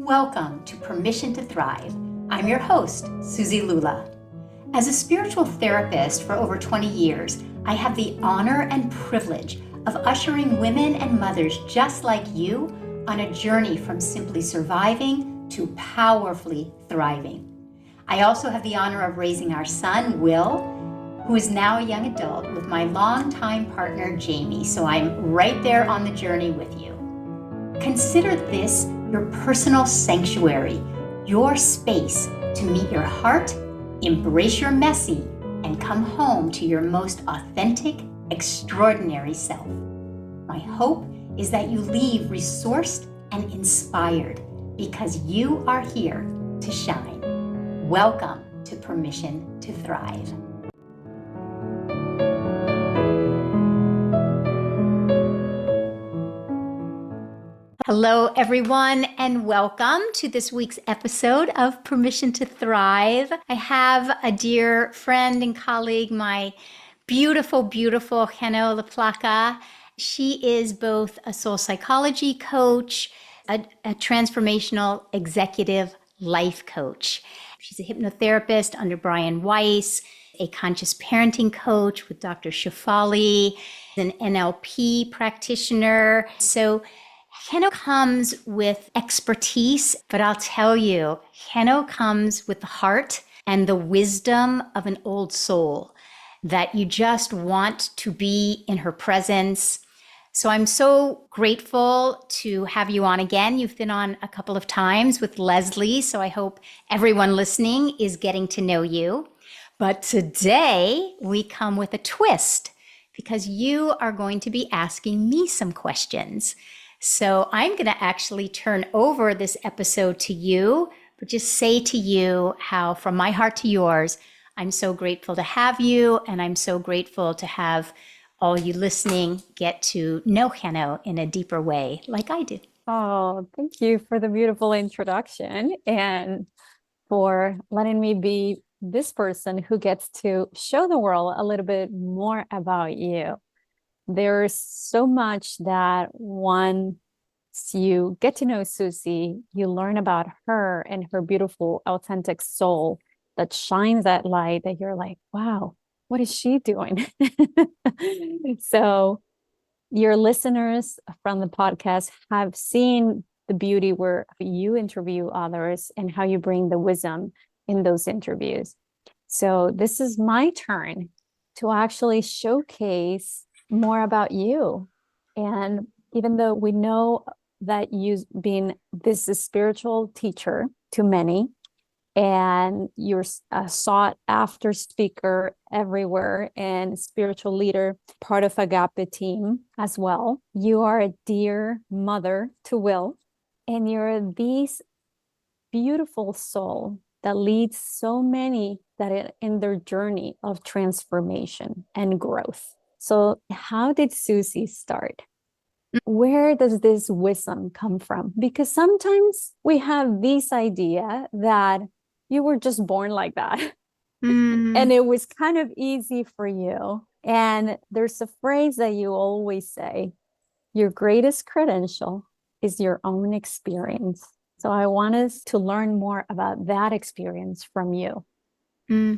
Welcome to Permission to Thrive. I'm your host, Suzi Lula. As a spiritual therapist for over 20 years, I have the honor and privilege of ushering women and mothers just like you on a journey from simply surviving to powerfully thriving. I also have the honor of raising our son, Will, who is now a young adult, with my longtime partner, Jamie, so I'm right there on the journey with you. Consider this your personal sanctuary, your space to meet your heart, embrace your messy, and come home to your most authentic, extraordinary self. My hope is that you leave resourced and inspired because you are here to shine. Welcome to Permission to Thrive. Hello, everyone, and welcome to this week's episode of Permission to Thrive. I have a dear friend and colleague, my beautiful, beautiful Geno, LaPlaca. She is both a soul psychology coach, a transformational executive life coach. She's a hypnotherapist under Brian Weiss, a conscious parenting coach with Dr. Shefali, an NLP practitioner. So Geno comes with expertise, but I'll tell you, Geno comes with the heart and the wisdom of an old soul that you just want to be in her presence. So I'm so grateful to have you on again. You've been on a couple of times with Leslie, so I hope everyone listening is getting to know you. But today we come with a twist because you are going to be asking me some questions. So I'm going to actually turn over this episode to you, but just say to you how from my heart to yours, I'm so grateful to have you, and I'm so grateful to have all you listening get to know Geno in a deeper way like I did. Oh, thank you for the beautiful introduction and for letting me be this person who gets to show the world a little bit more about you. There's so much that once you get to know Suzi, you learn about her and her beautiful, authentic soul that shines that light that you're like, wow, what is she doing? So your listeners from the podcast have seen the beauty where you interview others and how you bring the wisdom in those interviews. So this is my turn to actually showcase more about you. And even though we know that you've been this spiritual teacher to many, and you're a sought after speaker everywhere and spiritual leader, part of Agape team as well. You are a dear mother to Will, and you're this beautiful soul that leads so many that in their journey of transformation and growth. So how did Suzi start? Where does this wisdom come from? Because sometimes we have this idea that you were just born like that. And it was kind of easy for you. And there's a phrase that you always say, your greatest credential is your own experience. So I want us to learn more about that experience from you. So.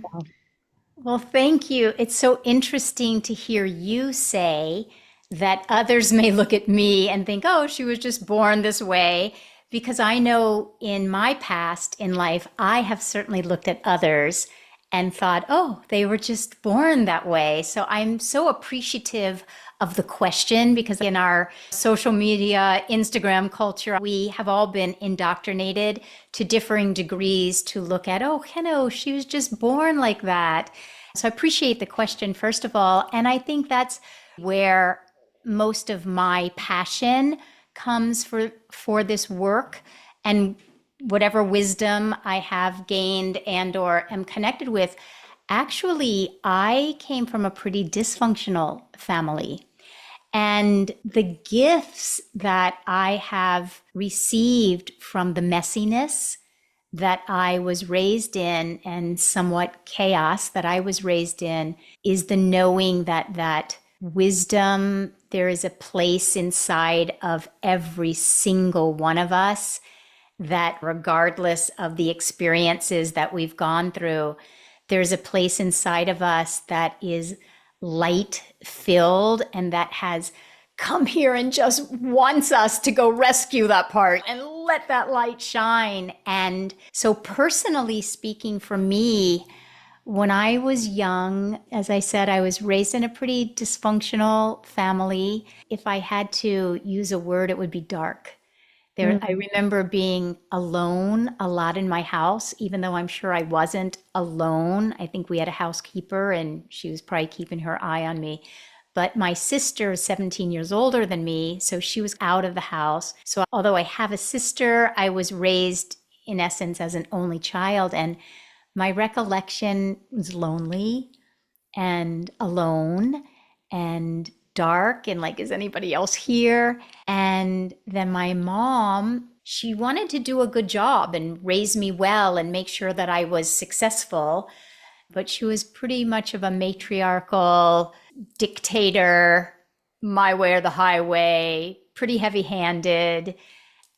Well, thank you. It's so interesting to hear you say that others may look at me and think, oh, she was just born this way. Because I know in my past in life, I have certainly looked at others and thought, oh, they were just born that way. So I'm so appreciative of the question because in our social media, Instagram culture, we have all been indoctrinated to differing degrees to look at, oh, Geno, she was just born like that. So I appreciate the question, first of all. And I think that's where most of my passion comes for this work, and whatever wisdom I have gained and or am connected with. Actually, I came from a pretty dysfunctional family. And the gifts that I have received from the messiness that I was raised in and somewhat chaos that I was raised in is the knowing that wisdom, there is a place inside of every single one of us that regardless of the experiences that we've gone through, there's a place inside of us that is light filled and that has come here and just wants us to go rescue that part and let that light shine. And so, personally speaking, for me, when I was young, as I said, I was raised in a pretty dysfunctional family. If I had to use a word, it would be dark. I Mm. remember being alone a lot in my house, even though I'm sure I wasn't alone. I think we had a housekeeper and she was probably keeping her eye on me. But my sister is 17 years older than me, so she was out of the house. So although I have a sister, I was raised in essence as an only child. And my recollection was lonely and alone and dark and like, is anybody else here? And then my mom, she wanted to do a good job and raise me well and make sure that I was successful. But she was pretty much of a matriarchal dictator, my way or the highway, pretty heavy handed.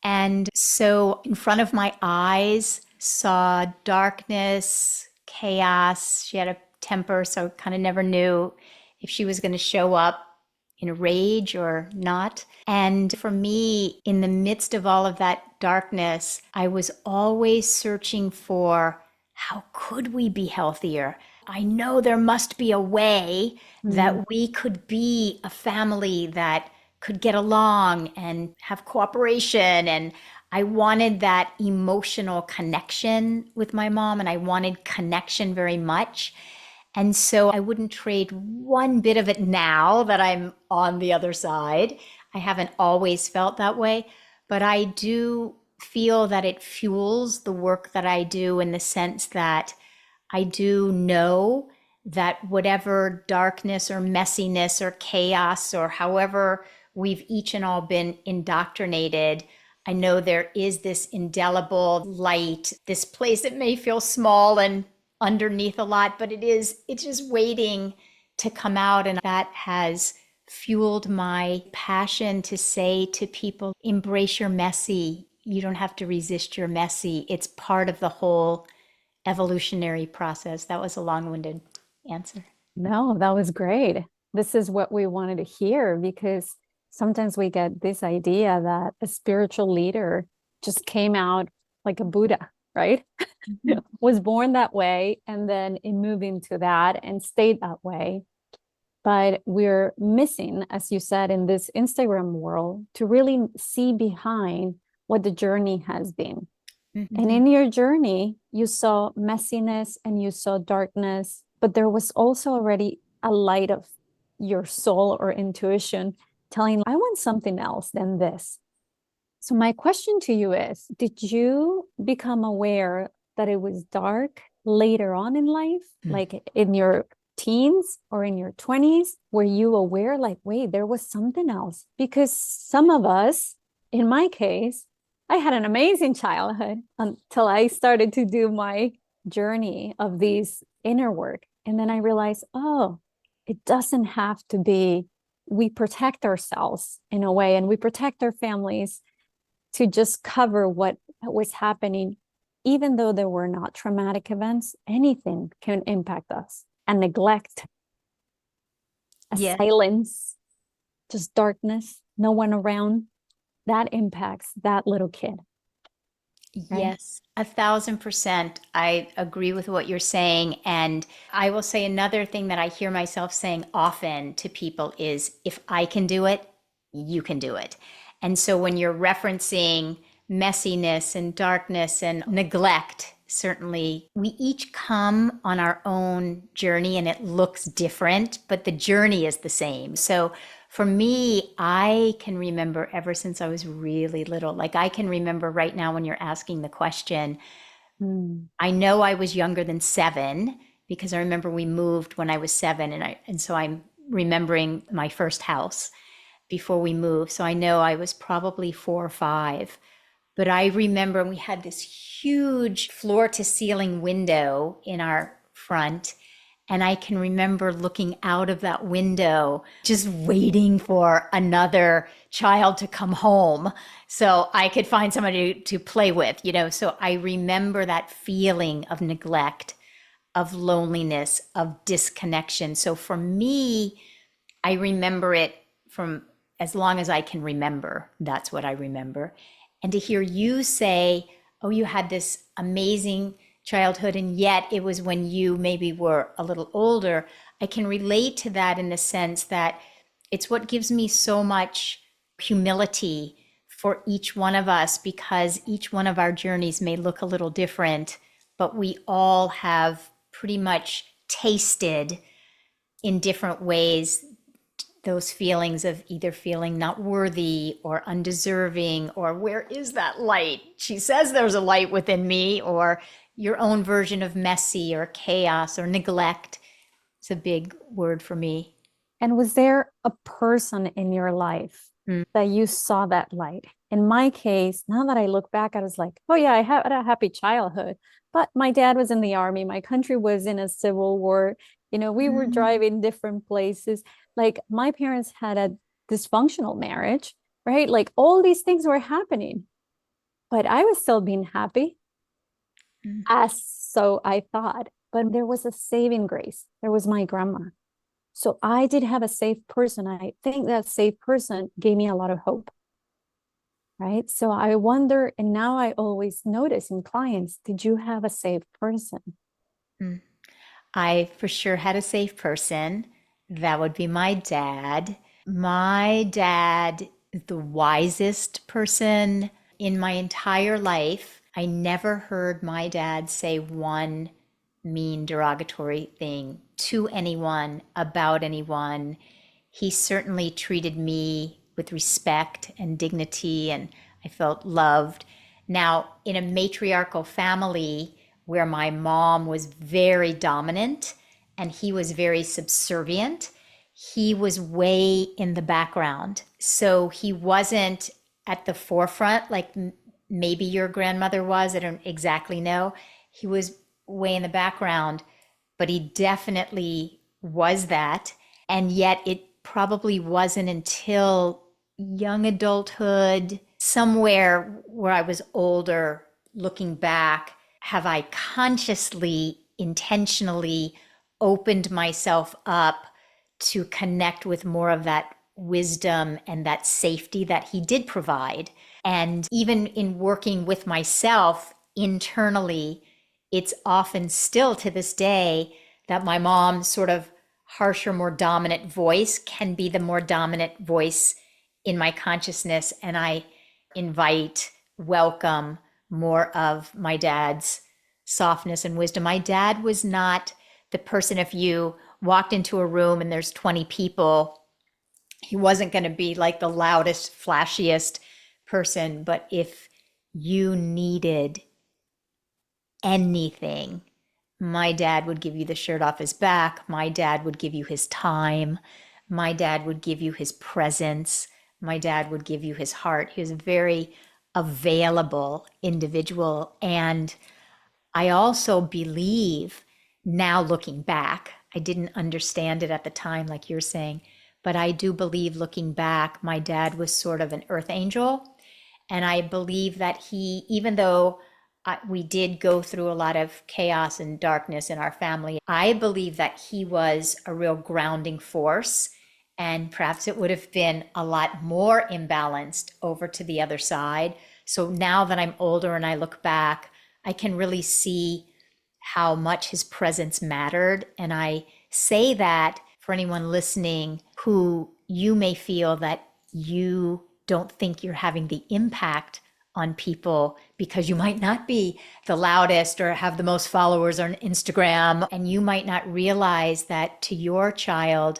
And so in front of my eyes, saw darkness, chaos. She had a temper, so kind of never knew if she was going to show up in a rage or not. And for me, in the midst of all of that darkness, I was always searching for how could we be healthier? I know there must be a way Mm. that we could be a family that could get along and have cooperation. And I wanted that emotional connection with my mom, and I wanted connection very much. And so I wouldn't trade one bit of it now that I'm on the other side. I haven't always felt that way, but I do feel that it fuels the work that I do in the sense that I do know that whatever darkness or messiness or chaos or however we've each and all been indoctrinated, I know there is this indelible light, this place that may feel small and underneath a lot, but it's just waiting to come out. And that has fueled my passion to say to people, embrace your messy. You don't have to resist your messy. It's part of the whole evolutionary process. That was a long-winded answer. No, that was great. This is what we wanted to hear because sometimes we get this idea that a spiritual leader just came out like a Buddha, right? Was born that way and then it moved into that and stayed that way. But we're missing, as you said, in this Instagram world to really see behind what the journey has been. And Mm-hmm. in your journey, you saw messiness and you saw darkness, but there was also already a light of your soul or intuition telling, I want something else than this. So, my question to you is, did you become aware that it was dark later on in life, like in your teens or in your 20s? Were you aware, like, wait, there was something else? Because some of us, in my case, I had an amazing childhood until I started to do my journey of these inner work. And then I realized, oh, it doesn't have to be, we protect ourselves in a way and we protect our families to just cover what was happening. Even though there were not traumatic events, anything can impact us. And neglect, a Yeah. silence, just darkness, no one around, that impacts that little kid, right? Yes, 1,000%. I agree with what you're saying. And I will say another thing that I hear myself saying often to people is if I can do it, you can do it. And so when you're referencing messiness and darkness and neglect, certainly we each come on our own journey and it looks different, but the journey is the same. So for me, I can remember ever since I was really little. Like I can remember right now when you're asking the question, Mm. I know I was younger than 7 because I remember we moved when I was 7 and so I'm remembering my first house before we moved. So I know I was probably 4 or 5. But I remember we had this huge floor to ceiling window in our front And I can remember looking out of that window, just waiting for another child to come home so I could find somebody to play with, you know. So I remember that feeling of neglect, of loneliness, of disconnection. So for me, I remember it from as long as I can remember. That's what I remember. And to hear you say, oh, you had this amazing childhood, and yet it was when you maybe were a little older, I can relate to that in the sense that it's what gives me so much humility for each one of us because each one of our journeys may look a little different, but we all have pretty much tasted in different ways those feelings of either feeling not worthy or undeserving, or where is that light? She says there's a light within me, or your own version of messy or chaos or neglect. It's a big word for me. And was there a person in your life Mm. that you saw that light? In my case, now that I look back, I was like, oh yeah, I had a happy childhood, but my dad was in the army. My country was in a civil war. You know, we were Mm. driving different places. Like my parents had a dysfunctional marriage, right? Like all these things were happening, but I was still being happy, Mm. as so I thought. But there was a saving grace. There was my grandma. So I did have a safe person. I think that safe person gave me a lot of hope, right? So I wonder, and now I always notice in clients, did you have a safe person? Mm. I for sure had a safe person. That would be my dad. My dad is the wisest person in my entire life. I never heard my dad say one mean, derogatory thing to anyone, about anyone. He certainly treated me with respect and dignity, and I felt loved. Now, in a matriarchal family where my mom was very dominant and he was very subservient, he was way in the background. So he wasn't at the forefront like maybe your grandmother was. I don't exactly know. He was way in the background, but he definitely was that. And yet it probably wasn't until young adulthood, somewhere where I was older, looking back, have I consciously, intentionally opened myself up to connect with more of that wisdom and that safety that he did provide. And even in working with myself internally, it's often still to this day that my mom's sort of harsher, more dominant voice can be the more dominant voice in my consciousness. And I invite, welcome more of my dad's softness and wisdom. My dad was not the person, if you walked into a room and there's 20 people, he wasn't going to be like the loudest, flashiest person. But if you needed anything, my dad would give you the shirt off his back. My dad would give you his time. My dad would give you his presence. My dad would give you his heart. He was a very available individual. And I also believe now looking back, I didn't understand it at the time, like you're saying, but I do believe looking back, my dad was sort of an earth angel. And I believe that he, even though we did go through a lot of chaos and darkness in our family, I believe that he was a real grounding force. And perhaps it would have been a lot more imbalanced over to the other side. So now that I'm older and I look back, I can really see how much his presence mattered. And I say that for anyone listening who you may feel that you don't think you're having the impact on people because you might not be the loudest or have the most followers on Instagram. And you might not realize that to your child,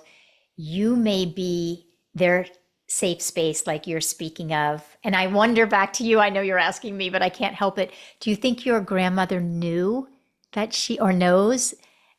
you may be their safe space, like you're speaking of. And I wonder back to you, I know you're asking me, but I can't help it. Do you think your grandmother knew that she, or knows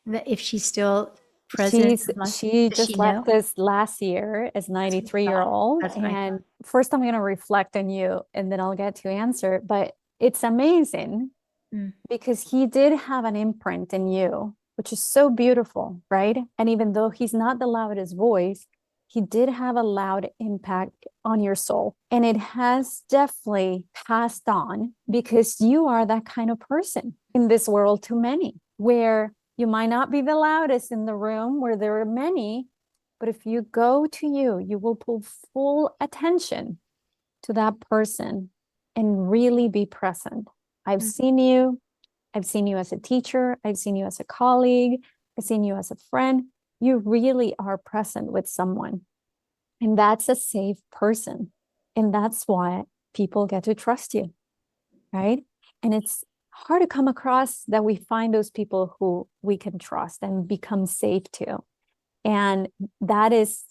that if she's still present? She Does just she know? left us last year as That's what I 93-year thought. old. That's what I thought. And first I'm going to reflect on you and then I'll get to answer. But it's amazing Mm. because he did have an imprint in you which is so beautiful, right? And even though he's not the loudest voice, he did have a loud impact on your soul. And it has definitely passed on because you are that kind of person in this world to many, where you might not be the loudest in the room where there are many, but if you go to you, you will pull full attention to that person and really be present. I've seen you. I've seen you as a teacher. I've seen you as a colleague. I've seen you as a friend. You really are present with someone. And that's a safe person. And that's why people get to trust you, right? And it's hard to come across that we find those people who we can trust and become safe to. And that is,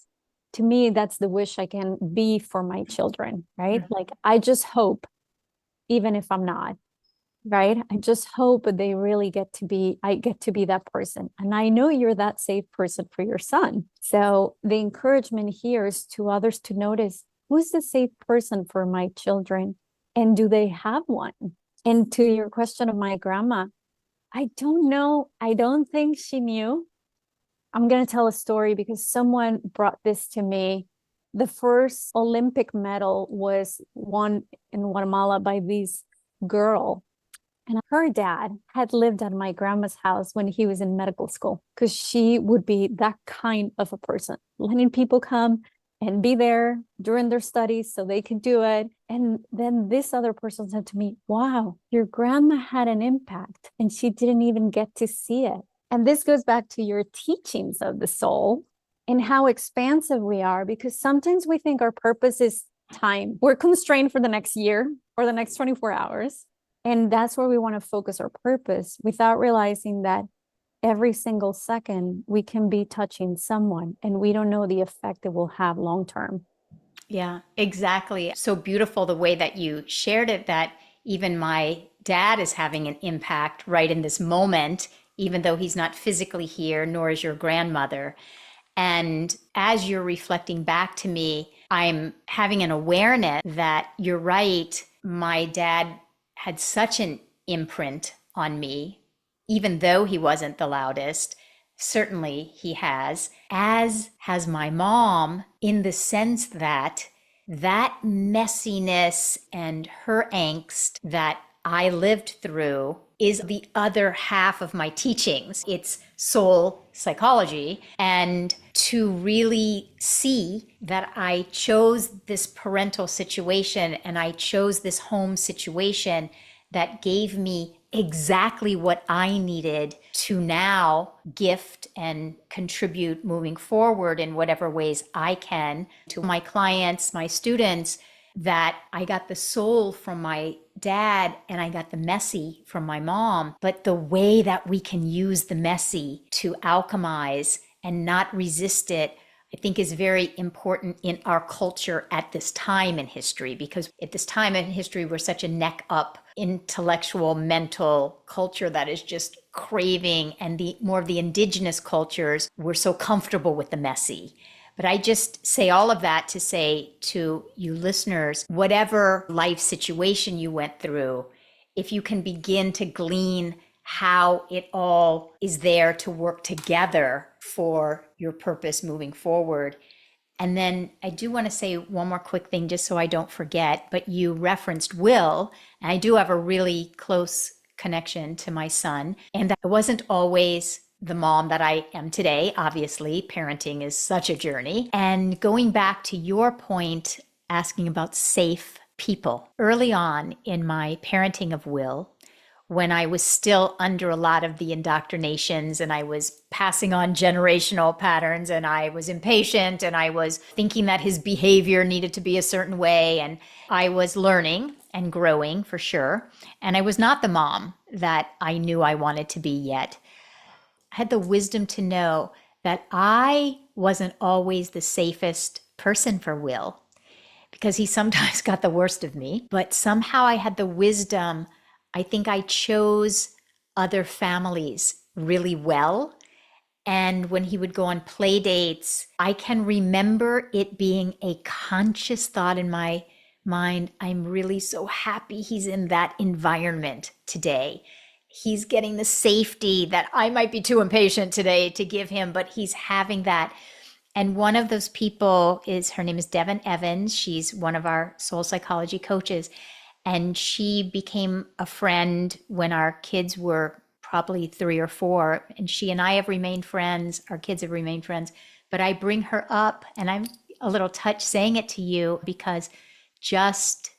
to me, that's the wish I can be for my children, right? Like, I just hope, even if I'm not, right? I just hope that they really I get to be that person. And I know you're that safe person for your son. So the encouragement here is to others to notice, who's the safe person for my children? And do they have one? And to your question of my grandma, I don't know. I don't think she knew. I'm going to tell a story because someone brought this to me. The first Olympic medal was won in Guatemala by this girl. And her dad had lived at my grandma's house when he was in medical school, because she would be that kind of a person, letting people come and be there during their studies so they could do it. And then this other person said to me, wow, your grandma had an impact and she didn't even get to see it. And this goes back to your teachings of the soul and how expansive we are, because sometimes we think our purpose is time. We're constrained for the next year or the next 24 hours. And that's where we want to focus our purpose, without realizing that every single second we can be touching someone and we don't know the effect it will have long term. Yeah, exactly. So beautiful the way that you shared it, that even my dad is having an impact right in this moment, even though he's not physically here, nor is your grandmother. And as you're reflecting back to me, I'm having an awareness that you're right. My dad had such an imprint on me, even though he wasn't the loudest. Certainly he has, as has my mom, in the sense that that messiness and her angst that I lived through is the other half of my teachings. It's soul psychology. And to really see that I chose this parental situation and I chose this home situation that gave me exactly what I needed to now gift and contribute moving forward in whatever ways I can to my clients, my students, that I got the soul from my dad and I got the messy from my mom. But the way that we can use the messy to alchemize and not resist it, I think, is very important in our culture at this time in history, because at this time in history, we're such a neck up intellectual, mental culture that is just craving, and the more of the indigenous cultures, we're so comfortable with the messy. But I just say all of that to say to you listeners, whatever life situation you went through, if you can begin to glean how it all is there to work together for your purpose moving forward. And then I do want to say one more quick thing, just so I don't forget, but you referenced Will, and I do have a really close connection to my son. And I wasn't always the mom that I am today. Obviously, parenting is such a journey. And going back to your point, asking about safe people. Early on in my parenting of Will, when I was still under a lot of the indoctrinations and I was passing on generational patterns and I was impatient and I was thinking that his behavior needed to be a certain way, and I was learning and growing for sure. And I was not the mom that I knew I wanted to be yet. I had the wisdom to know that I wasn't always the safest person for Will, because he sometimes got the worst of me. But somehow I had the wisdom. I think I chose other families really well. And when he would go on play dates, I can remember it being a conscious thought in my mind. I'm really so happy he's in that environment today. he's getting the safety that I might be too impatient today to give him, but he's having that. And one of those people is, her name is Devin Evans. She's one of our soul psychology coaches. And she became a friend when our kids were probably 3 or 4. And she and I have remained friends. Our kids have remained friends. But I bring her up, and I'm a little touched saying it to you because just,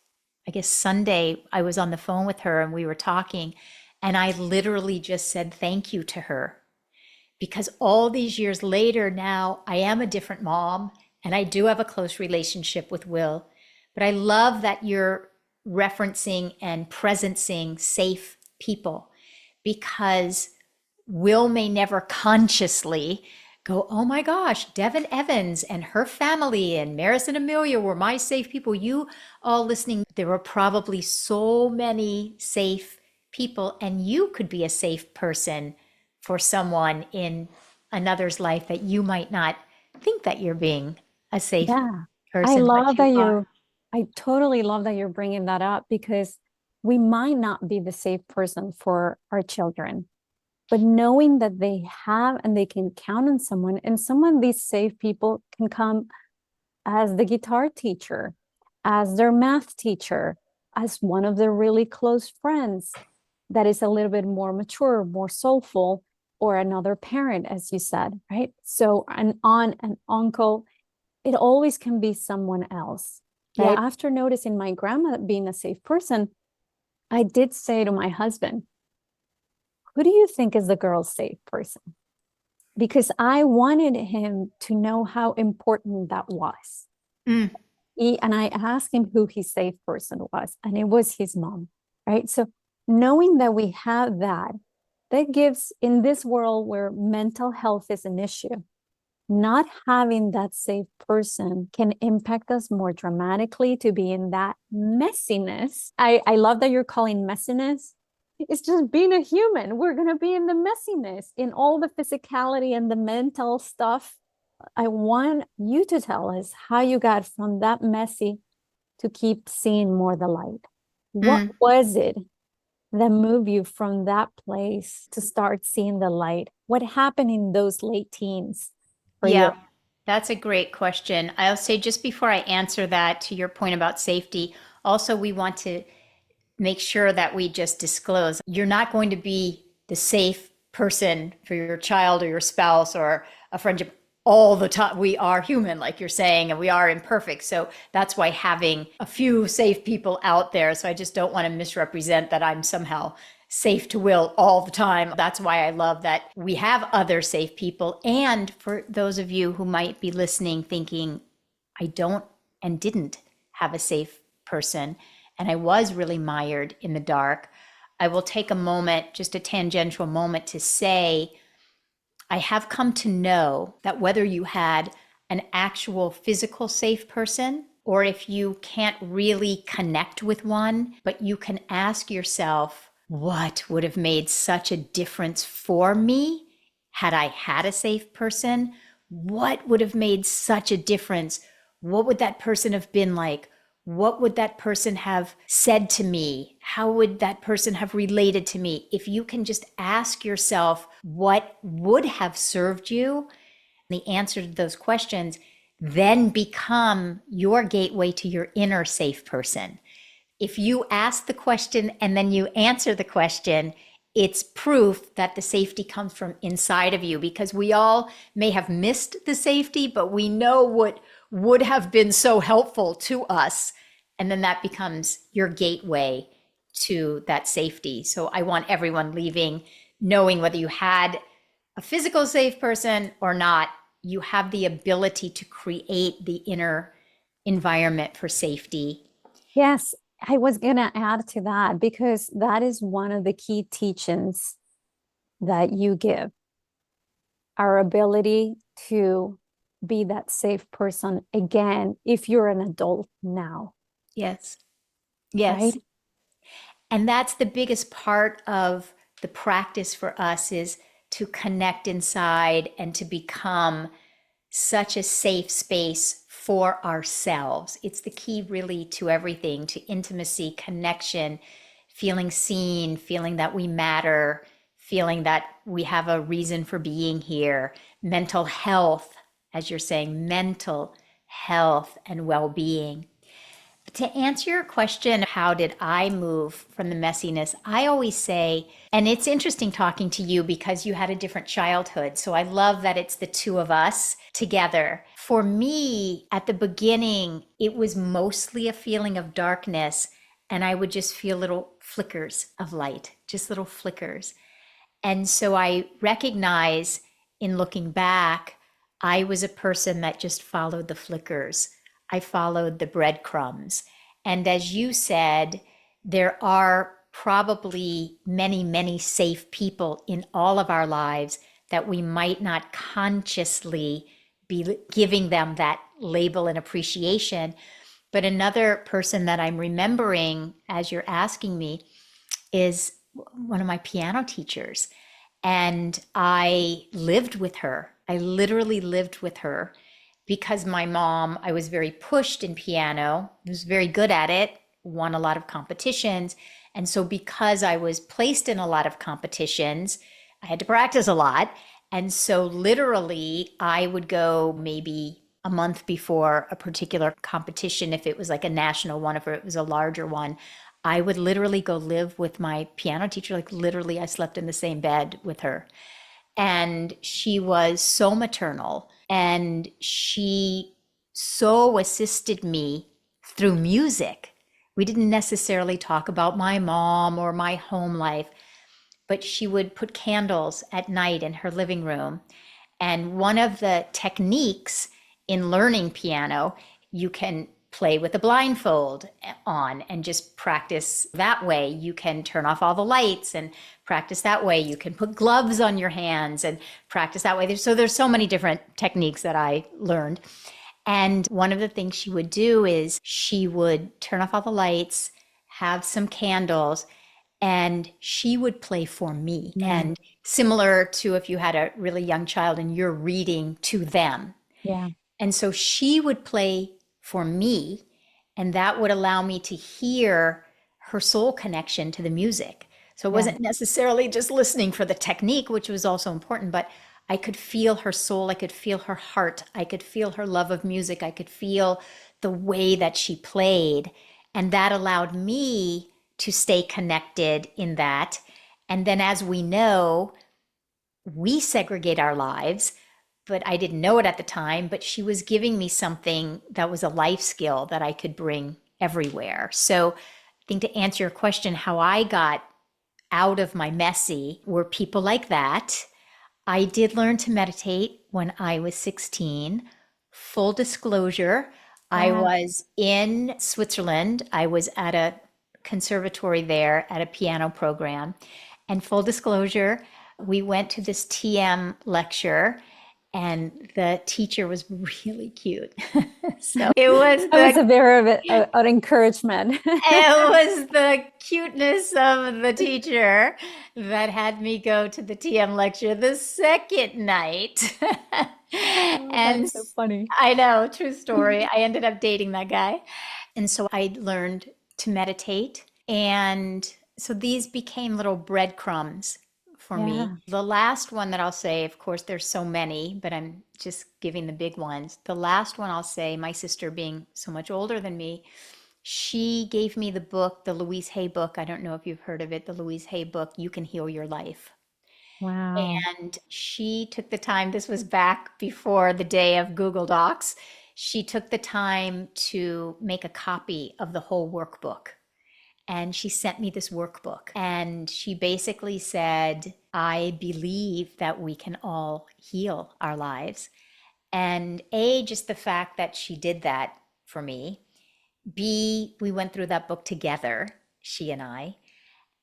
I guess, Sunday, I was on the phone with her and we were talking. And I literally just said thank you to her because all these years later now, I am a different mom and I do have a close relationship with Will. But I love that you're referencing and presencing safe people because Will may never consciously go, oh my gosh, Devin Evans and her family and Maris and Amelia were my safe people. You all listening, there were probably so many safe people, and you could be a safe person for someone in another's life that you might not think that you're being a safe Yeah. I person, but love you that are. I totally love that you're bringing that up because we might not be the safe person for our children, but knowing that they have and they can count on someone, and some of these safe people can come as the guitar teacher, as their math teacher, as one of their really close friends that is a little bit more mature, more soulful, or another parent, as you said, right? So an aunt, an uncle, it always can be someone else. Yeah. Right? After noticing my grandma being a safe person, I did say to my husband, who do you think is the girl's safe person? Because I wanted him to know how important that was. Mm, And I asked him who his safe person was, and it was his mom, right? So knowing that we have that, that gives, in this world where mental health is an issue, not having that safe person can impact us more dramatically to be in that messiness. I love that you're calling messiness. It's just being a human. We're going to be in the messiness, in all the physicality and the mental stuff. I want you to tell us how you got from that messy to keep seeing more the light. What mm. was it that moved you from that place to start seeing the light? What happened in those late teens for you? Yeah, that's a great question. I'll say just before I answer that, to your point about safety, also we want to make sure that we just disclose you're not going to be the safe person for your child or your spouse or a friendship all the time. We are human, like you're saying, and we are imperfect. So that's why having a few safe people out there. So I just don't want to misrepresent that I'm somehow safe to Will all the time. That's why I love that we have other safe people. And for those of you who might be listening thinking, I don't and didn't have a safe person, and I was really mired in the dark, I will take a moment, just a tangential moment, to say, I have come to know that whether you had an actual physical safe person, or if you can't really connect with one, but you can ask yourself, what would have made such a difference for me had I had a safe person? What would have made such a difference? What would that person have been like? What would that person have said to me? How would that person have related to me? If you can just ask yourself what would have served you, the answer to those questions then become your gateway to your inner safe person. If you ask the question and then you answer the question, it's proof that the safety comes from inside of you, because we all may have missed the safety, but we know what would have been so helpful to us. And then that becomes your gateway to that safety. So I want everyone leaving knowing whether you had a physical safe person or not, you have the ability to create the inner environment for safety. Yes, I was going to add to that because that is one of the key teachings that you give, our ability to be that safe person again if you're an adult now, Yes. Yes. right? And that's the biggest part of the practice for us, is to connect inside and to become such a safe space for ourselves. It's the key really to everything, to intimacy, connection, feeling seen, feeling that we matter, feeling that we have a reason for being here, mental health, as you're saying, mental health and well being. To answer your question, how did I move from the messiness? I always say, and it's interesting talking to you because you had a different childhood. So I love that it's the two of us together. For me, at the beginning, it was mostly a feeling of darkness, and I would just feel little flickers of light, just little flickers. And so I recognize in looking back, I was a person that just followed the flickers. I followed the breadcrumbs. And as you said, there are probably many, many safe people in all of our lives that we might not consciously be giving them that label and appreciation. But another person that I'm remembering as you're asking me is one of my piano teachers. And I lived with her. I literally lived with her because my mom, I was very pushed in piano, was very good at it, won a lot of competitions. And so because I was placed in a lot of competitions, I had to practice a lot. And so literally I would go maybe a month before a particular competition, if it was like a national one, if it was a larger one, I would literally go live with my piano teacher. Like literally, I slept in the same bed with her. And she was so maternal and she so assisted me through music. We didn't necessarily talk about my mom or my home life, but she would put candles at night in her living room. And one of the techniques in learning piano, you can play with a blindfold on and just practice that way. You can turn off all the lights and practice that way. You can put gloves on your hands and practice that way. So there's so many different techniques that I learned. And one of the things she would do is she would turn off all the lights, have some candles, and she would play for me. And similar to if you had a really young child and you're reading to them. Yeah. And so she would play for me, and that would allow me to hear her soul connection to the music. So it wasn't necessarily just listening for the technique, which was also important, but I could feel her soul. I could feel her heart. I could feel her love of music. I could feel the way that she played. And that allowed me to stay connected in that. And then, as we know, we segregate our lives, but I didn't know it at the time. But she was giving me something that was a life skill that I could bring everywhere. So I think to answer your question, how I got out of my messy were people like that. I did learn to meditate when I was 16. Full disclosure, I Wow. was in Switzerland. I was at a conservatory there at a piano program. And full disclosure, we went to this TM lecture and the teacher was really cute. So it was That was the a very of an encouragement. it was the cuteness of the teacher that had me go to the TM lecture the second night. Oh, And that's so funny. I know, true story. I ended up dating that guy. And so I learned to meditate. And so these became little breadcrumbs for me. Yeah. The last one that I'll say, of course, there's so many, but I'm just giving the big ones. The last one I'll say, my sister being so much older than me, she gave me the book, the Louise Hay book. I don't know if you've heard of it, the Louise Hay book, You Can Heal Your Life. Wow. And she took the time, this was back before the day of Google Docs. She took the time to make a copy of the whole workbook. And she sent me this workbook. And she basically said, I believe that we can all heal our lives. And A, just the fact that she did that for me. B, we went through that book together, she and I.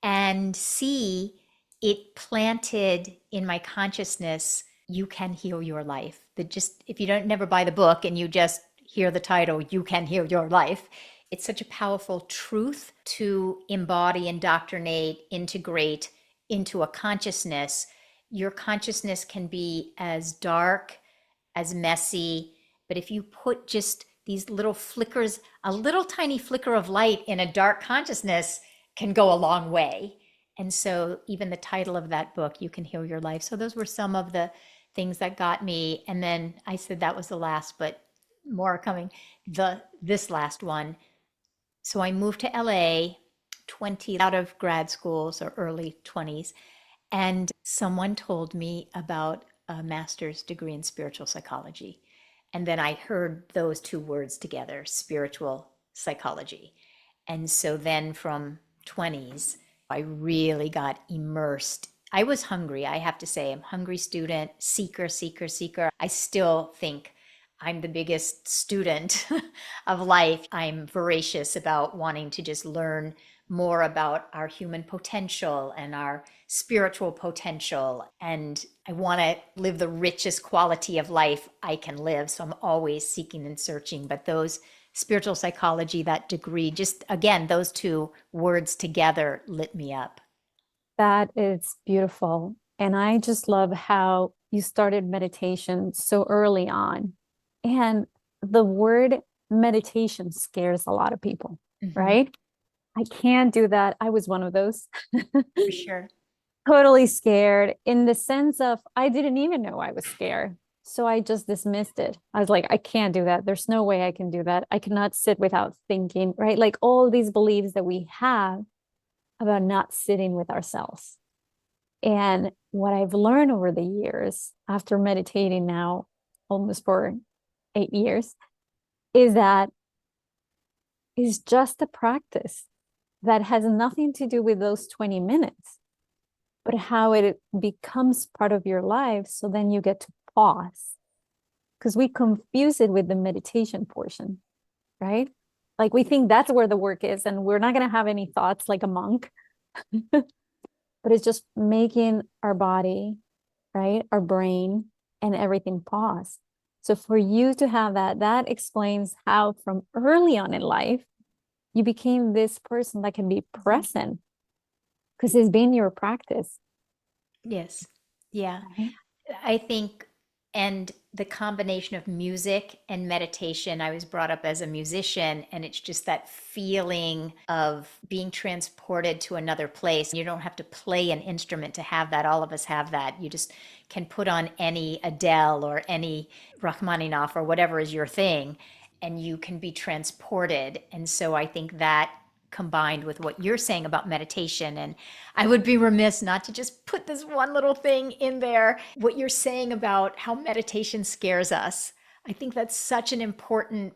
And C, it planted in my consciousness, you can heal your life. That just, if you don't never buy the book and you just hear the title, You Can Heal Your Life, it's such a powerful truth to embody, indoctrinate, integrate into a consciousness. Your consciousness can be as dark, as messy, but if you put just these little flickers, a little tiny flicker of light in a dark consciousness, can go a long way. And so even the title of that book, You Can Heal Your Life. So those were some of the things that got me. And then I said that was the last, but more are coming. This last one. So I moved to LA 20 out of grad school, so early 20s, and someone told me about a master's degree in spiritual psychology. And then I heard those two words together, spiritual psychology. And so then from 20s, I really got immersed. I was hungry, I have to say. I'm a hungry student, seeker, seeker, seeker. I still think I'm the biggest student of life. I'm voracious about wanting to just learn more about our human potential and our spiritual potential. And I want to live the richest quality of life I can live. So I'm always seeking and searching. But those spiritual psychology, that degree, just again, those two words together lit me up. That is beautiful. And I just love how you started meditation so early on. And the word meditation scares a lot of people, Mhm. right? I can't do that. I was one of those. For sure. Totally scared in the sense of I didn't even know I was scared. So I just dismissed it. I was like, I can't do that. There's no way I can do that. I cannot sit without thinking, right? Like all these beliefs that we have about not sitting with ourselves. And what I've learned over the years, after meditating now almost for 8 years, is that it's just a practice that has nothing to do with those 20 minutes, but how it becomes part of your life. So then you get to pause, because we confuse it with the meditation portion, right? Like we think that's where the work is, and we're not going to have any thoughts like a monk, but it's just making our body, right? Our brain and everything pause. So for you to have that, that explains how from early on in life, you became this person that can be present because it's been your practice. Yes. Yeah. Right? I think, and the combination of music and meditation, I was brought up as a musician, and it's just that feeling of being transported to another place. You don't have to play an instrument to have that. All of us have that. You just can put on any Adele or any Rachmaninoff or whatever is your thing, and you can be transported. And so I think that combined with what you're saying about meditation. And I would be remiss not to just put this one little thing in there. What you're saying about how meditation scares us. I think that's such an important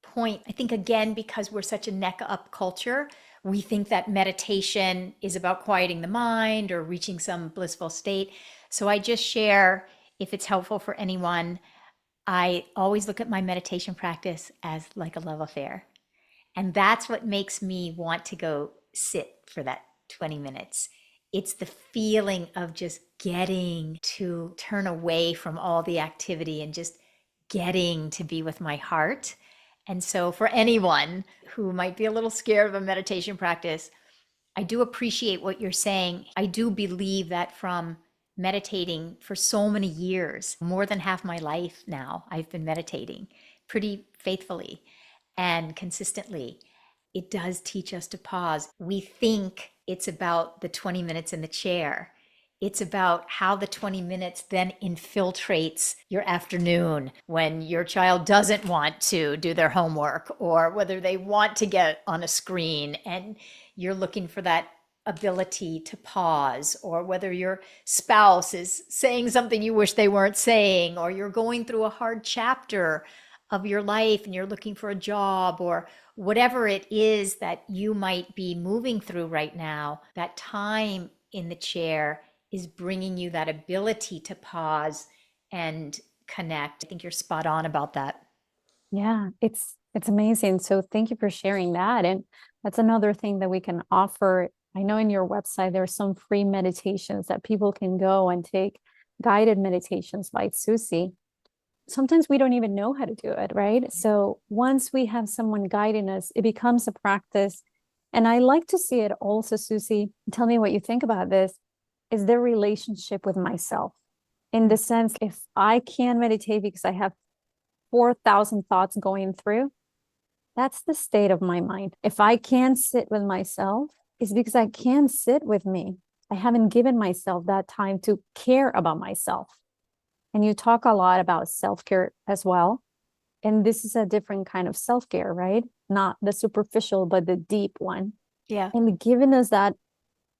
point. I think, again, because we're such a neck up culture, we think that meditation is about quieting the mind or reaching some blissful state. So I just share, if it's helpful for anyone, I always look at my meditation practice as like a love affair. And that's what makes me want to go sit for that 20 minutes. It's the feeling of just getting to turn away from all the activity and just getting to be with my heart. And so, for anyone who might be a little scared of a meditation practice, I do appreciate what you're saying. I do believe that from meditating for so many years, more than half my life now, I've been meditating pretty faithfully and consistently. It does teach us to pause. We think it's about the 20 minutes in the chair. It's about how the 20 minutes then infiltrates your afternoon when your child doesn't want to do their homework or whether they want to get on a screen and you're looking for that ability to pause, or whether your spouse is saying something you wish they weren't saying, or you're going through a hard chapter of your life and you're looking for a job, or whatever it is that you might be moving through right now. That time in the chair is bringing you that ability to pause and connect. I think you're spot on about that. Yeah, it's amazing. So thank you for sharing that. And that's another thing that we can offer. I know in your website there are some free meditations that people can go and take, guided meditations by Susie. Sometimes we don't even know how to do it, right? So once we have someone guiding us, it becomes a practice. And I like to see it also, Susie, tell me what you think about this, is their relationship with myself. In the sense, if I can meditate because I have 4,000 thoughts going through, that's the state of my mind. If I can sit with myself, is because I can't sit with me. I haven't given myself that time to care about myself. And you talk a lot about self-care as well. And this is a different kind of self-care, right? Not the superficial, but the deep one. Yeah. And giving us that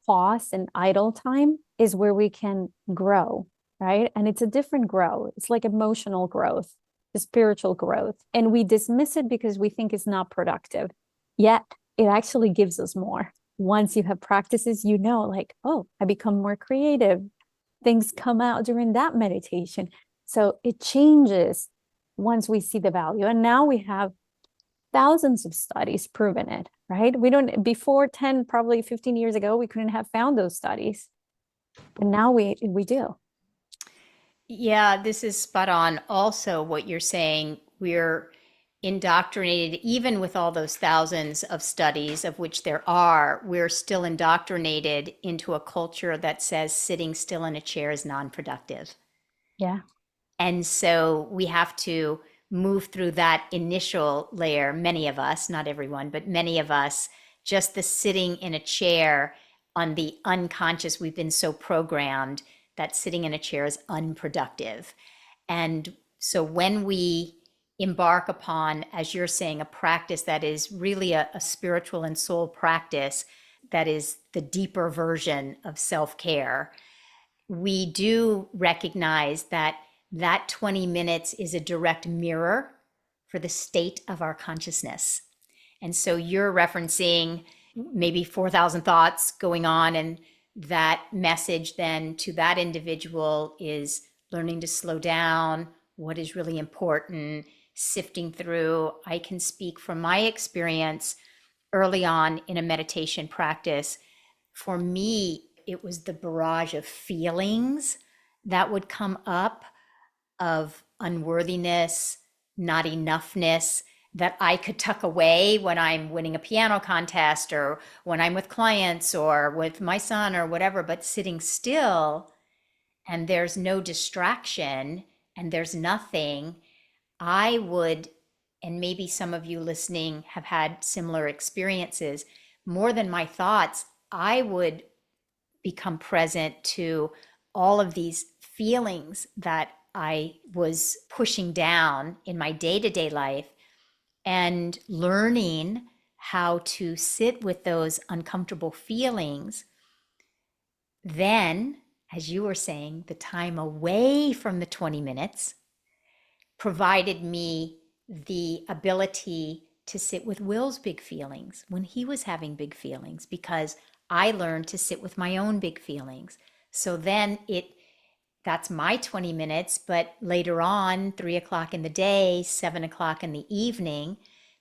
pause and idle time is where we can grow, right? And it's a different growth. It's like emotional growth, spiritual growth. And we dismiss it because we think it's not productive. Yet it actually gives us more. Once you have practices, you know, like, oh, I become more creative. Things come out during that meditation. So it changes once we see the value. And now we have thousands of studies proven it, right? We don't, before 10, probably 15 years ago, we couldn't have found those studies. And now we do. Yeah, this is spot on. Also, what you're saying, we're indoctrinated, even with all those thousands of studies, of which there are, we're still indoctrinated into a culture that says sitting still in a chair is non-productive. Yeah. And so we have to move through that initial layer, many of us, not everyone, but many of us, just the sitting in a chair on the unconscious, we've been so programmed that sitting in a chair is unproductive. And so when we embark upon, as you're saying, a practice that is really a spiritual and soul practice, that is the deeper version of self-care, we do recognize that that 20 minutes is a direct mirror for the state of our consciousness. And so you're referencing maybe 4,000 thoughts going on, and that message then to that individual is learning to slow down, what is really important, sifting through. I can speak from my experience early on in a meditation practice. For me, it was the barrage of feelings that would come up, of unworthiness, not enoughness, that I could tuck away when I'm winning a piano contest or when I'm with clients or with my son or whatever, but sitting still and there's no distraction and there's nothing, I would, and maybe some of you listening have had similar experiences, more than my thoughts, I would become present to all of these feelings that I was pushing down in my day to day life, and learning how to sit with those uncomfortable feelings. Then, as you were saying, the time away from the 20 minutes provided me the ability to sit with Will's big feelings when he was having big feelings, because I learned to sit with my own big feelings. So then that's my 20 minutes, but later on, 3 o'clock in the day, 7 o'clock in the evening,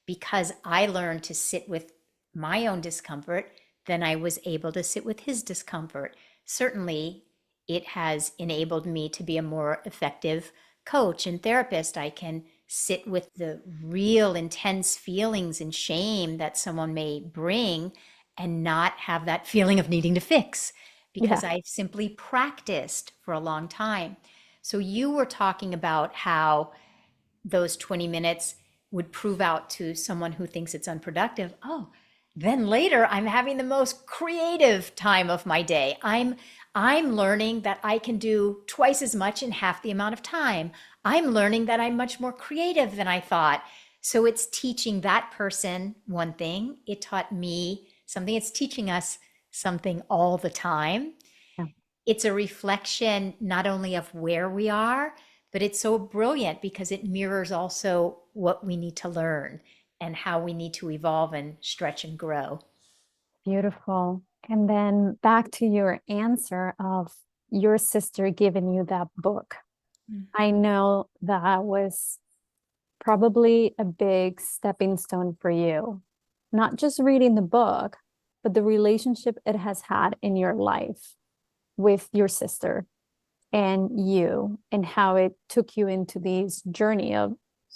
because I learned to sit with my own discomfort, then I was able to sit with his discomfort. Certainly, it has enabled me to be a more effective coach and therapist. I can sit with the real intense feelings and shame that someone may bring and not have that feeling of needing to fix, because Yeah. I've simply practiced for a long time. So you were talking about how those 20 minutes would prove out to someone who thinks it's unproductive. Oh, then later I'm having the most creative time of my day. I'm learning that I can do twice as much in half the amount of time. I'm learning that I'm much more creative than I thought. So it's teaching that person one thing. It taught me something. It's teaching us something all the time. Yeah. It's a reflection not only of where we are, but it's so brilliant because it mirrors also what we need to learn and how we need to evolve and stretch and grow. Beautiful. And then back to your answer of your sister giving you that book. Mm. I know that was probably a big stepping stone for you. Not just reading the book, but the relationship it has had in your life with your sister and you, and how it took you into this journey of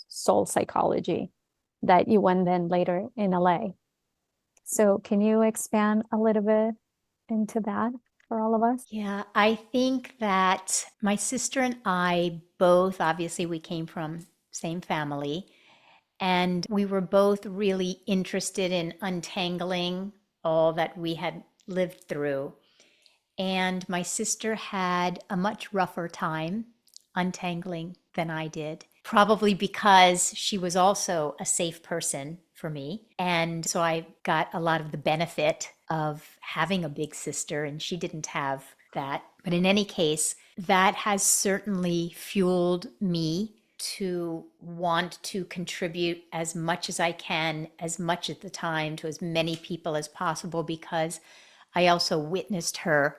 soul psychology that you went then later in LA. So can you expand a little bit into that for all of us? Yeah, I think that my sister and I both, obviously, we came from same family, and we were both really interested in untangling all that we had lived through. And my sister had a much rougher time untangling than I did, probably because she was also a safe person for me. And so I got a lot of the benefit of having a big sister, and she didn't have that. But in any case, that has certainly fueled me to want to contribute as much as I can, as much at the time, to as many people as possible, because I also witnessed her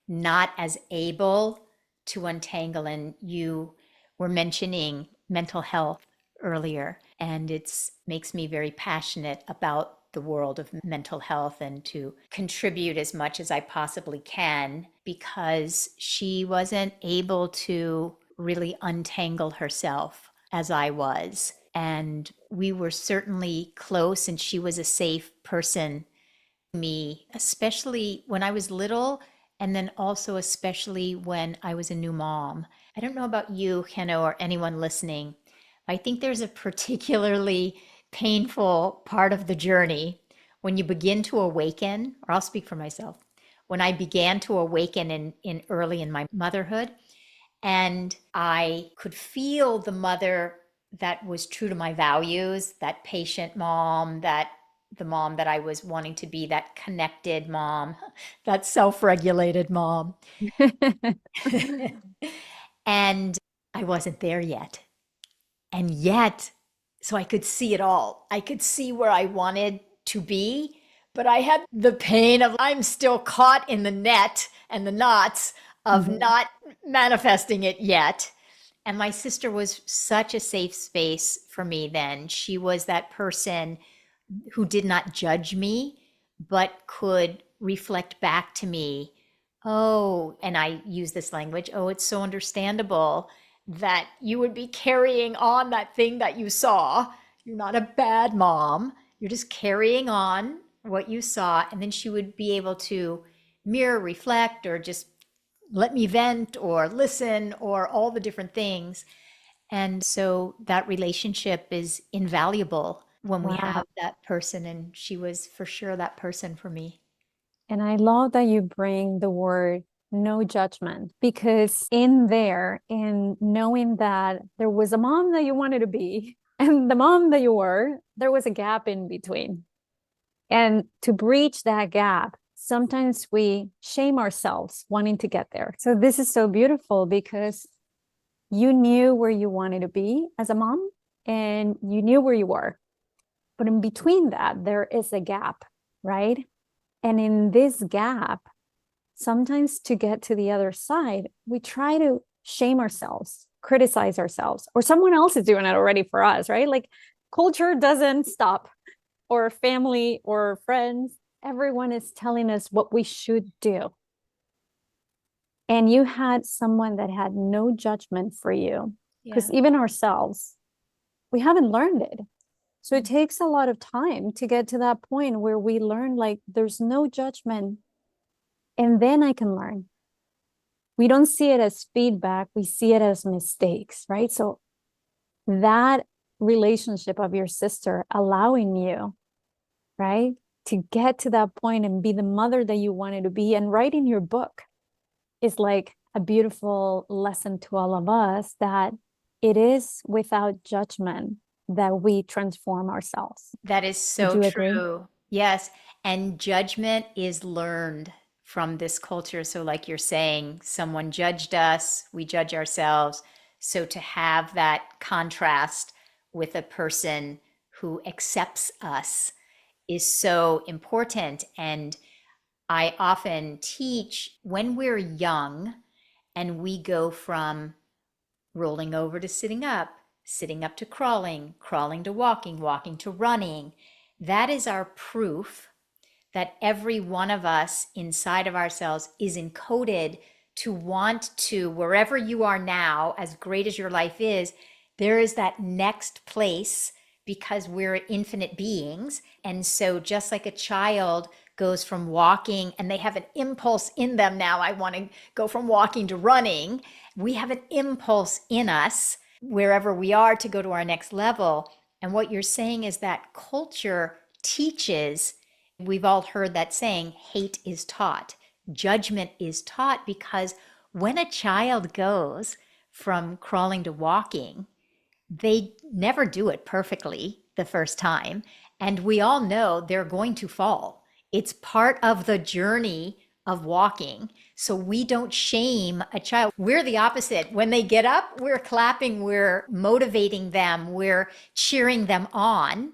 not as able to untangle. And you were mentioning mental health earlier, and it's makes me very passionate about the world of mental health and to contribute as much as I possibly can, because she wasn't able to really untangle herself as I was. And we were certainly close, and she was a safe person me, especially when I was little, and then also especially when I was a new mom. I don't know about you, Geno, or anyone listening. I think there's a particularly painful part of the journey when you begin to awaken, or I'll speak for myself. When I began to awaken in early in my motherhood, and I could feel the mother that was true to my values, that patient mom, that the mom that I was wanting to be, that connected mom, that self regulated mom. And I wasn't there yet. And yet, so I could see it all. I could see where I wanted to be, but I had the pain of I'm still caught in the net and the knots of Mhm. not manifesting it yet. And my sister was such a safe space for me then. She was that person who did not judge me, but could reflect back to me, oh, and I use this language, oh, it's so understandable that you would be carrying on that thing that you saw. You're not a bad mom. You're just carrying on what you saw. And then she would be able to mirror, reflect, or just let me vent or listen or all the different things. And so that relationship is invaluable when we Wow. have that person. And she was for sure that person for me. And I love that you bring the word no judgment, because in there, in knowing that there was a mom that you wanted to be and the mom that you were, there was a gap in between. And to breach that gap, sometimes we shame ourselves wanting to get there. So this is so beautiful because you knew where you wanted to be as a mom and you knew where you were. But in between that, there is a gap, right? And in this gap, sometimes to get to the other side, we try to shame ourselves, criticize ourselves, or someone else is doing it already for us, right? Like culture doesn't stop, or family or friends. Everyone is telling us what we should do. And you had someone that had no judgment for you, because Yeah. even ourselves, we haven't learned it. So it takes a lot of time to get to that point where we learn like there's no judgment, and then I can learn. We don't see it as feedback, we see it as mistakes, right? So that relationship of your sister allowing you, right, to get to that point and be the mother that you wanted to be, and writing your book is like a beautiful lesson to all of us, that it is without judgment that we transform ourselves. That is Would so you agree? true. Yes. And judgment is learned from this culture. So, like you're saying, someone judged us, we judge ourselves. So, to have that contrast with a person who accepts us is so important. And I often teach when we're young and we go from rolling over to sitting up to crawling, crawling to walking, walking to running. That is our proof that every one of us inside of ourselves is encoded to want to, wherever you are now, as great as your life is, there is that next place, because we're infinite beings. And so, just like a child goes from walking and they have an impulse in them now, I want to go from walking to running, we have an impulse in us wherever we are to go to our next level. And what you're saying is that culture teaches We've all heard that saying, hate is taught, judgment is taught, because when a child goes from crawling to walking, they never do it perfectly the first time. And we all know they're going to fall. It's part of the journey of walking. So we don't shame a child. We're the opposite. When they get up, we're clapping, we're motivating them, we're cheering them on.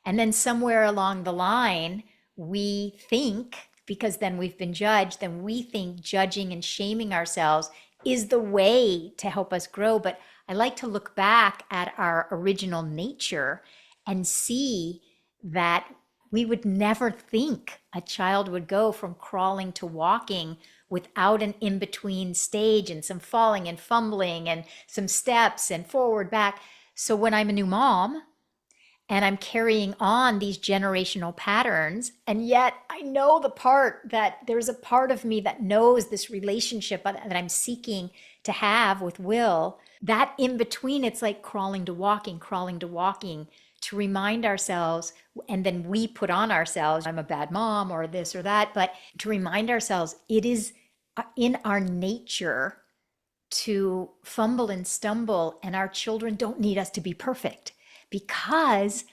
And then somewhere along the line, we think, because then we've been judged, then we think judging and shaming ourselves is the way to help us grow. But I like to look back at our original nature and see that we would never think a child would go from crawling to walking without an in-between stage and some falling and fumbling and some steps and forward, back. So when I'm a new mom, and I'm carrying on these generational patterns. And yet I know the part that there's a part of me that knows this relationship that I'm seeking to have with Will. That in between, it's like crawling to walking, to remind ourselves. And then we put on ourselves, I'm a bad mom or this or that, but to remind ourselves, it is in our nature to fumble and stumble, and our children don't need us to be perfect, because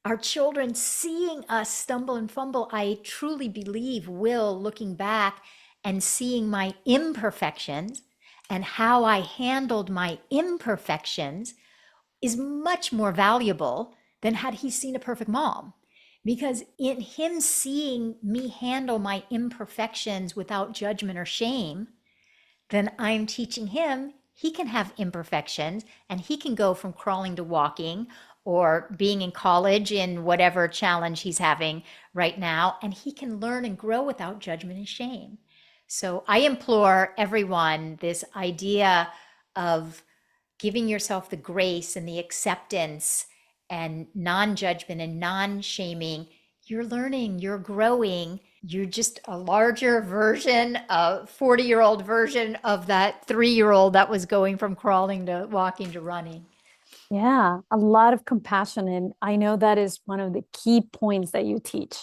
our children seeing us stumble and fumble, I truly believe, Will, looking back and seeing my imperfections and how I handled my imperfections, is much more valuable than had he seen a perfect mom. Because in him seeing me handle my imperfections without judgment or shame, then I'm teaching him he can have imperfections and he can go from crawling to walking, or being in college in whatever challenge he's having right now, and he can learn and grow without judgment and shame. So I implore everyone, this idea of giving yourself the grace and the acceptance and non-judgment and non-shaming. You're learning, you're growing, you're just a larger version, a 40-year-old version of that 3-year-old that was going from crawling to walking to running. Yeah, a lot of compassion. And I know that is one of the key points that you teach,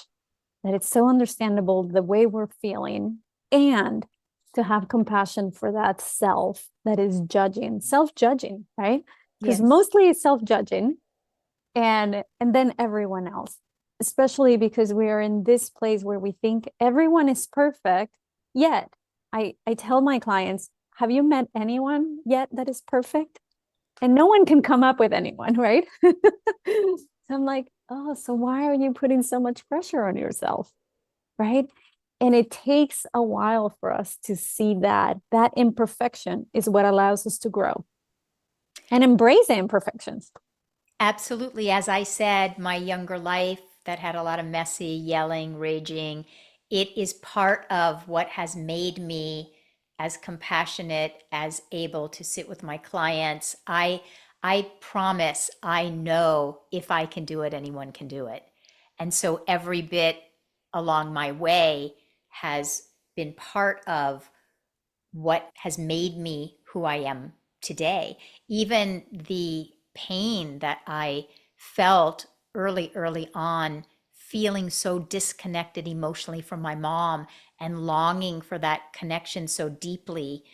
that it's so understandable the way we're feeling, and to have compassion for that self that is judging, self-judging, right? Because Yes. mostly it's self-judging, and then everyone else, especially because we are in this place where we think everyone is perfect. Yet I tell my clients, have you met anyone yet that is perfect? And no one can come up with anyone, right? So I'm like, oh, so why are you putting so much pressure on yourself, right? And it takes a while for us to see that imperfection is what allows us to grow and embrace the imperfections. Absolutely. As I said, my younger life that had a lot of messy yelling, raging, it is part of what has made me as compassionate, as able to sit with my clients. I promise, I know if I can do it, anyone can do it. And so every bit along my way has been part of what has made me who I am today. Even the pain that I felt early on, feeling so disconnected emotionally from my mom and longing for that connection so deeply,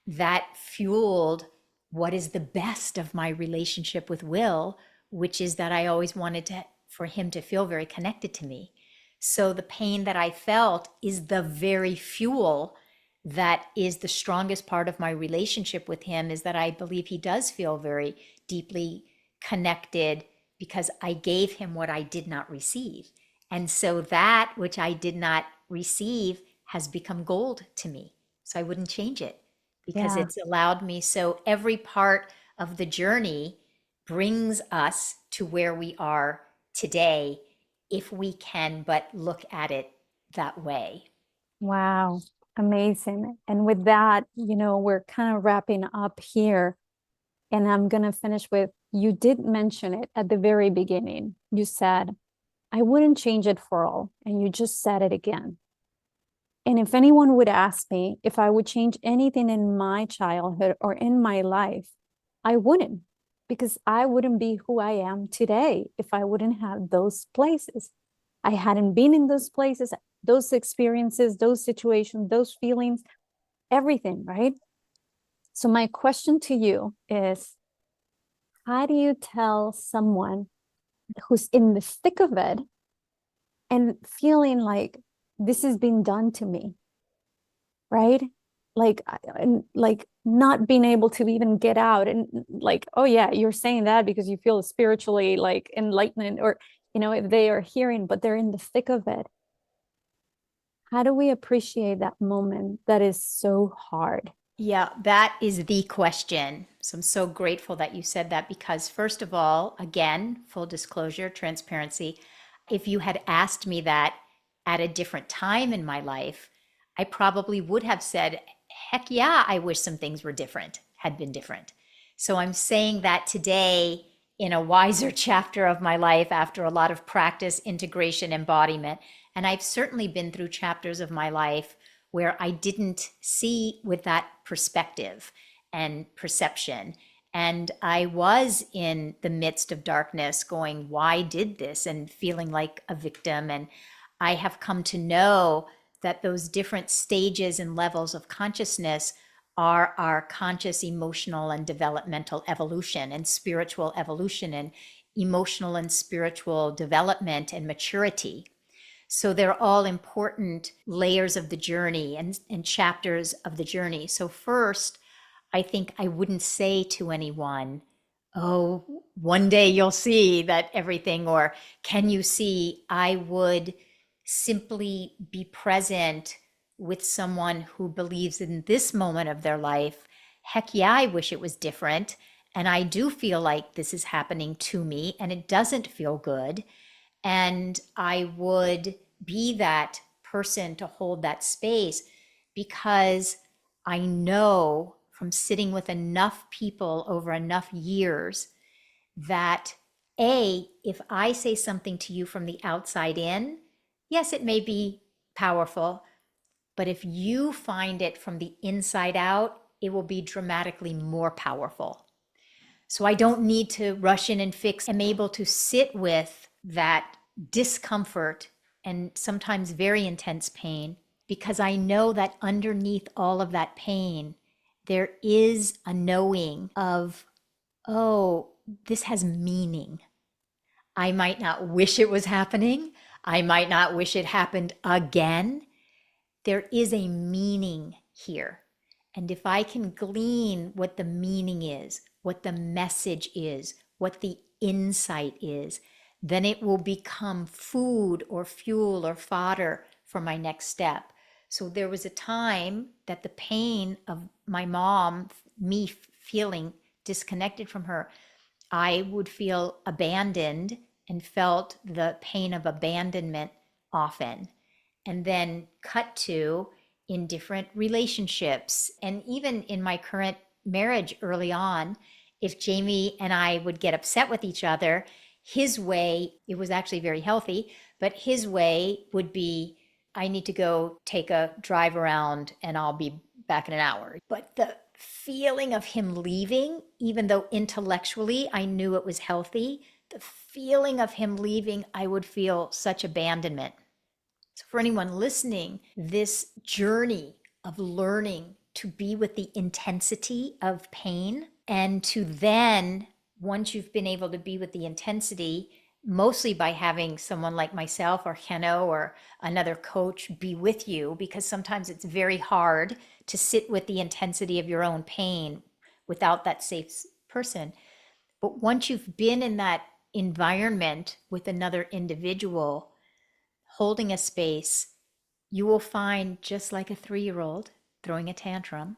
that fueled what is the best of my relationship with Will, which is that I always wanted for him to feel very connected to me. So the pain that I felt is the very fuel that is the strongest part of my relationship with him, is that I believe he does feel very deeply connected, because I gave him what I did not receive. And so that which I did not receive has become gold to me. So I wouldn't change it, because Yeah. it's allowed me. So every part of the journey brings us to where we are today, if we can but look at it that way. Wow. Amazing. And with that, we're kind of wrapping up here. And I'm going to finish with, you did mention it at the very beginning. You said, I wouldn't change it for all. And you just said it again. And if anyone would ask me if I would change anything in my childhood or in my life, I wouldn't, because I wouldn't be who I am today if I wouldn't have those places. I hadn't been in those places, those experiences, those situations, those feelings, everything, right? So my question to you is, how do you tell someone who's in the thick of it and feeling like this is being done to me, right? And like not being able to even get out, and like, oh yeah, you're saying that because you feel spiritually like enlightened, or if they are hearing, but they're in the thick of it. How do we appreciate that moment that is so hard? Yeah, that is the question. So I'm so grateful that you said that because, first of all, again, full disclosure, transparency, if you had asked me that at a different time in my life, I probably would have said, heck yeah, I wish some things were different, had been different. So I'm saying that today in a wiser chapter of my life after a lot of practice, integration, embodiment. And I've certainly been through chapters of my life where I didn't see with that perspective and perception. And I was in the midst of darkness going, why did this? And feeling like a victim. And I have come to know that those different stages and levels of consciousness are our conscious, emotional, and developmental evolution, and spiritual evolution, and emotional and spiritual development and maturity. So they're all important layers of the journey and chapters of the journey. So, first, I think I wouldn't say to anyone, oh, one day you'll see that everything, or can you see? I would simply be present with someone who believes in this moment of their life. Heck yeah, I wish it was different. And I do feel like this is happening to me and it doesn't feel good. And I would be that person to hold that space because I know from sitting with enough people over enough years that if I say something to you from the outside in, yes, it may be powerful, but if you find it from the inside out, it will be dramatically more powerful. So I don't need to rush in and fix. I'm able to sit with that discomfort and sometimes very intense pain because I know that underneath all of that pain, there is a knowing of, oh, this has meaning. I might not wish it was happening. I might not wish it happened again. There is a meaning here. And if I can glean what the meaning is, what the message is, what the insight is, then it will become food or fuel or fodder for my next step. So there was a time that the pain of my mom, me feeling disconnected from her, I would feel abandoned and felt the pain of abandonment often. And then cut to in different relationships. And even in my current marriage early on, if Jamie and I would get upset with each other, his way, it was actually very healthy, but his way would be, I need to go take a drive around and I'll be back in an hour. But the feeling of him leaving, even though intellectually I knew it was healthy, the feeling of him leaving, I would feel such abandonment. So, for anyone listening, this journey of learning to be with the intensity of pain and to then, once you've been able to be with the intensity, mostly by having someone like myself or Geno or another coach be with you, because sometimes it's very hard to sit with the intensity of your own pain without that safe person. But once you've been in that environment with another individual, holding a space, you will find, just like a 3-year-old throwing a tantrum,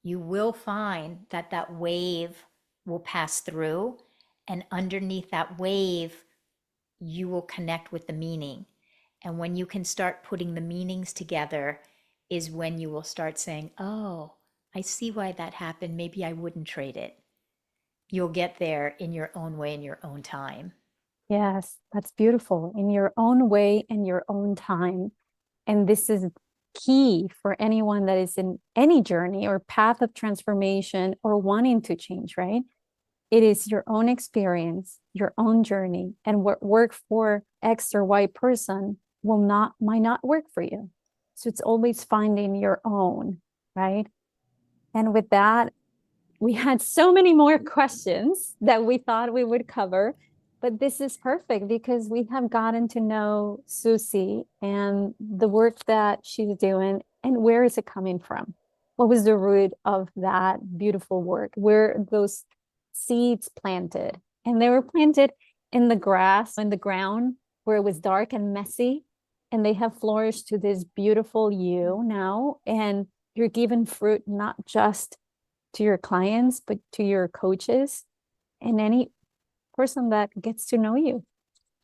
you will find that that wave will pass through. And underneath that wave, you will connect with the meaning. And when you can start putting the meanings together, is when you will start saying, oh, I see why that happened. Maybe I wouldn't trade it. You'll get there in your own way, in your own time. Yes, that's beautiful. In your own way, in your own time. And this is key for anyone that is in any journey or path of transformation or wanting to change, right? It is your own experience, your own journey, and what worked for X or Y person might not work for you. So it's always finding your own, right? And with that, we had so many more questions that we thought we would cover, but this is perfect because we have gotten to know Suzi and the work that she's doing and where is it coming from? What was the root of that beautiful work? Where those seeds planted? And they were planted in the grass, in the ground where it was dark and messy, and they have flourished to this beautiful you now. And you're giving fruit not just to your clients, but to your coaches and any person that gets to know you.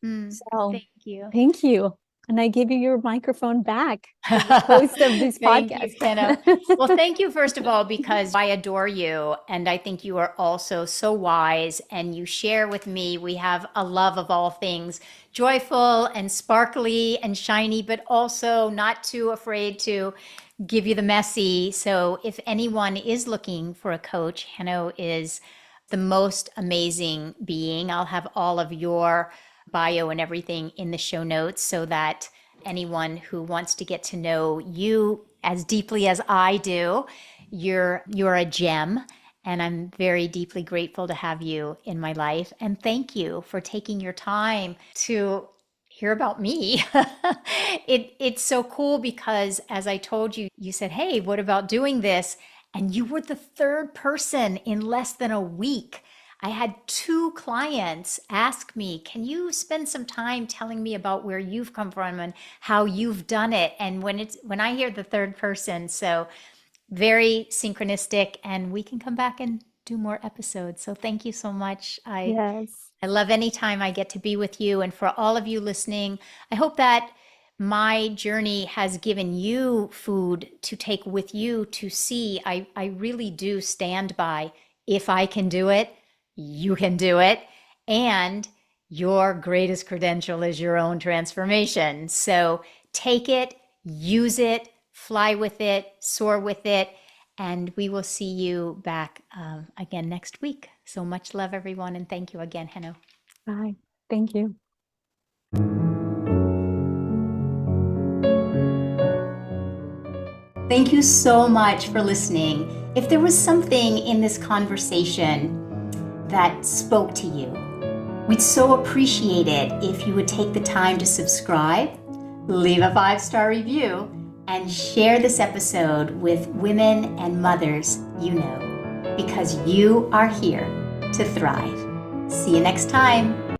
So Thank you. thank you. And I give you your microphone back, host of this Thank podcast. you, Geno. Well, thank you, first of all, because I adore you. And I think you are also so wise. And you share with me, we have a love of all things joyful and sparkly and shiny, but also not too afraid to give you the messy. So if anyone is looking for a coach, Geno is the most amazing being. I'll have all of your bio and everything in the show notes so that anyone who wants to get to know you as deeply as I do, you're a gem. And I'm very deeply grateful to have you in my life. And thank you for taking your time to hear about me. It's so cool because, as I told you, you said, hey, what about doing this? And you were the third person in less than a week. I had 2 clients ask me, can you spend some time telling me about where you've come from and how you've done it? And when I hear the third person, so very synchronistic, and we can come back and do more episodes. So thank you so much. Yes. I love any time I get to be with you. And for all of you listening, I hope that my journey has given you food to take with you to see. I really do stand by, if I can do it, you can do it. And your greatest credential is your own transformation. So take it, use it, fly with it, soar with it. And we will see you back again next week. So much love, everyone. And thank you again, Geno. Bye. Thank you. Thank you so much for listening. If there was something in this conversation that spoke to you, we'd so appreciate it if you would take the time to subscribe, leave a 5-star review, and share this episode with women and mothers you know, because you are here to thrive. See you next time.